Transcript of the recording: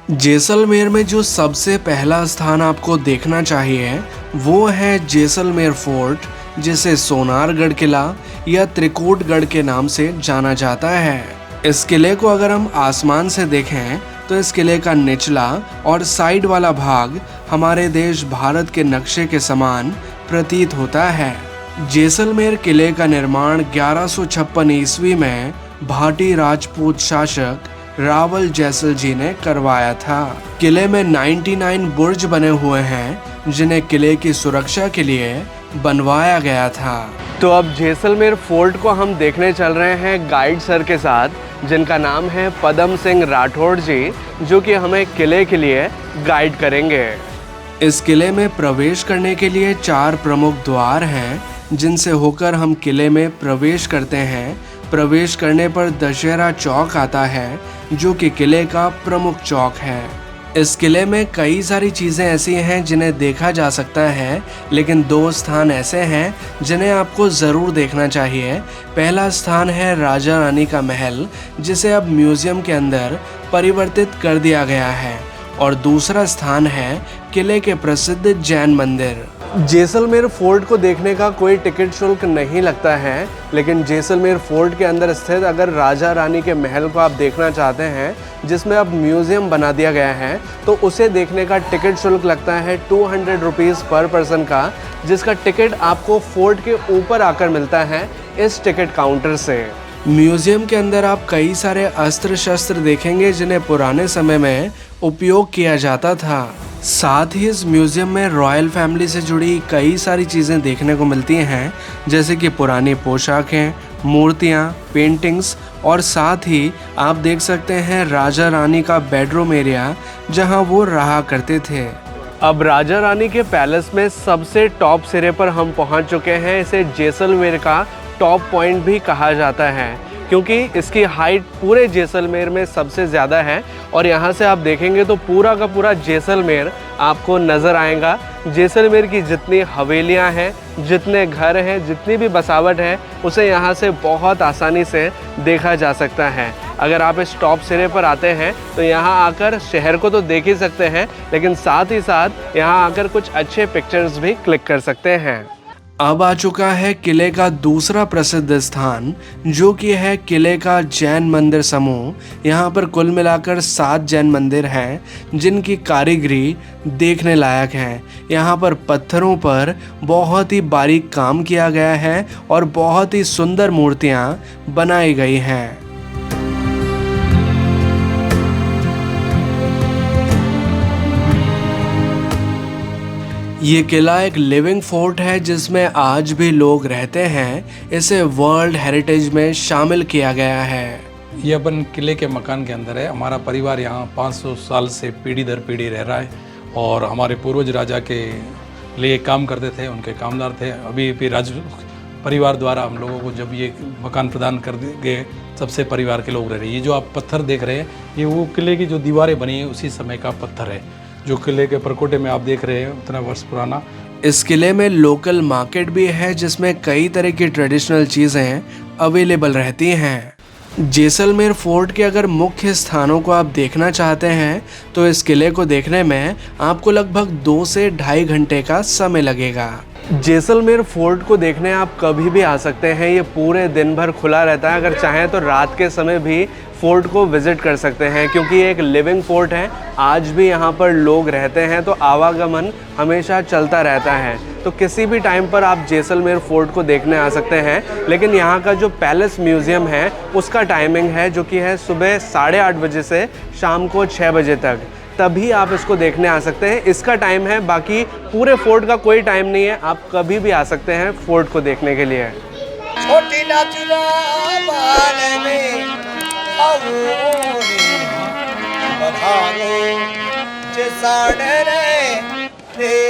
जैसलमेर में जो सबसे पहला स्थान आपको देखना चाहिए वो है जैसलमेर फोर्ट, जिसे सोनारगढ़ किला या त्रिकोटगढ़ के नाम से जाना जाता है। इस किले को अगर हम आसमान से देखें तो इस किले का निचला और साइड वाला भाग हमारे देश भारत के नक्शे के समान प्रतीत होता है। जैसलमेर किले का निर्माण 1156 ईस्वी में भाटी राजपूत शासक रावल जैसल जी ने करवाया था। किले में 99 बुर्ज बने हुए हैं जिन्हें किले की सुरक्षा के लिए बनवाया गया था। तो अब जैसलमेर फोर्ट को हम देखने चल रहे हैं गाइड सर के साथ, जिनका नाम है पदम सिंह राठौड़ जी, जो कि हमें किले के लिए गाइड करेंगे। इस किले में प्रवेश करने के लिए 4 प्रमुख द्वार हैं, जिनसे होकर हम किले में प्रवेश करते हैं। प्रवेश करने पर दशहरा चौक आता है, जो कि किले का प्रमुख चौक है। इस किले में कई सारी चीज़ें ऐसी हैं जिन्हें देखा जा सकता है, लेकिन 2 स्थान ऐसे हैं जिन्हें आपको ज़रूर देखना चाहिए। पहला स्थान है राजा रानी का महल, जिसे अब म्यूज़ियम के अंदर परिवर्तित कर दिया गया है, और दूसरा स्थान है किले के प्रसिद्ध जैन मंदिर। जैसलमेर फोर्ट को देखने का कोई टिकट शुल्क नहीं लगता है, लेकिन जैसलमेर फोर्ट के अंदर स्थित अगर राजा रानी के महल को आप देखना चाहते हैं, जिसमें अब म्यूज़ियम बना दिया गया है, तो उसे देखने का टिकट शुल्क लगता है 200 रुपीज़ पर पर्सन का, जिसका टिकट आपको फोर्ट के ऊपर आकर मिलता है इस टिकट काउंटर से। म्यूज़ियम के अंदर आप कई सारे अस्त्र शस्त्र देखेंगे जिन्हें पुराने समय में उपयोग किया जाता था। साथ ही इस म्यूज़ियम में रॉयल फैमिली से जुड़ी कई सारी चीज़ें देखने को मिलती हैं, जैसे कि पुरानी पोशाकें, मूर्तियाँ, पेंटिंग्स, और साथ ही आप देख सकते हैं राजा रानी का बेडरूम एरिया, जहां वो रहा करते थे। अब राजा रानी के पैलेस में सबसे टॉप सिरे पर हम पहुंच चुके हैं। इसे जैसलमेर का टॉप पॉइंट भी कहा जाता है, क्योंकि इसकी हाइट पूरे जैसलमेर में सबसे ज़्यादा है, और यहाँ से आप देखेंगे तो पूरा का पूरा जैसलमेर आपको नज़र आएगा। जैसलमेर की जितनी हवेलियाँ हैं, जितने घर हैं, जितनी भी बसावट है, उसे यहाँ से बहुत आसानी से देखा जा सकता है। अगर आप इस टॉप सिरे पर आते हैं तो यहाँ आकर शहर को तो देख ही सकते हैं, लेकिन साथ ही साथ यहाँ आकर कुछ अच्छे पिक्चर्स भी क्लिक कर सकते हैं। अब आ चुका है किले का दूसरा प्रसिद्ध स्थान, जो कि है किले का जैन मंदिर समूह। यहाँ पर कुल मिलाकर 7 जैन मंदिर हैं, जिनकी कारीगरी देखने लायक है। यहाँ पर पत्थरों पर बहुत ही बारीक काम किया गया है और बहुत ही सुंदर मूर्तियाँ बनाई गई हैं। ये किला एक लिविंग फोर्ट है, जिसमें आज भी लोग रहते हैं। इसे वर्ल्ड हेरिटेज में शामिल किया गया है। ये अपन किले के मकान के अंदर है। हमारा परिवार यहाँ 500 साल से पीढ़ी दर पीढ़ी रह रहा है, और हमारे पूर्वज राजा के लिए काम करते थे, उनके कामदार थे। अभी भी राज परिवार द्वारा हम लोगों को जब ये मकान प्रदान कर गए, सबसे परिवार के लोग रह रहे हैं। ये जो आप पत्थर देख रहे हैं, ये वो किले की जो दीवारें बनी है उसी समय का पत्थर है, जो किले के परकोटे में आप देख रहे हैं, उतना वर्ष पुराना। इस किले में लोकल मार्केट भी है, जिसमें कई तरह की ट्रेडिशनल चीज़ें अवेलेबल रहती हैं। जैसलमेर फोर्ट के अगर मुख्य स्थानों को आप देखना चाहते हैं तो इस किले को देखने में आपको लगभग 2 से ढाई घंटे का समय लगेगा। जैसलमेर फोर्ट को देखने आप कभी भी आ सकते हैं। ये पूरे दिन भर खुला रहता है। अगर चाहें तो रात के समय भी फोर्ट को विज़िट कर सकते हैं, क्योंकि ये एक लिविंग फोर्ट है। आज भी यहाँ पर लोग रहते हैं, तो आवागमन हमेशा चलता रहता है। तो किसी भी टाइम पर आप जैसलमेर फोर्ट को देखने आ सकते हैं। लेकिन यहाँ का जो पैलेस म्यूज़ियम है, उसका टाइमिंग है जो कि है सुबह 8:30 बजे से शाम को 6 बजे तक, तभी आप इसको देखने आ सकते हैं। इसका टाइम है, बाकी पूरे फोर्ट का कोई टाइम नहीं है। आप कभी भी आ सकते हैं फोर्ट को देखने के लिए। छोटी रे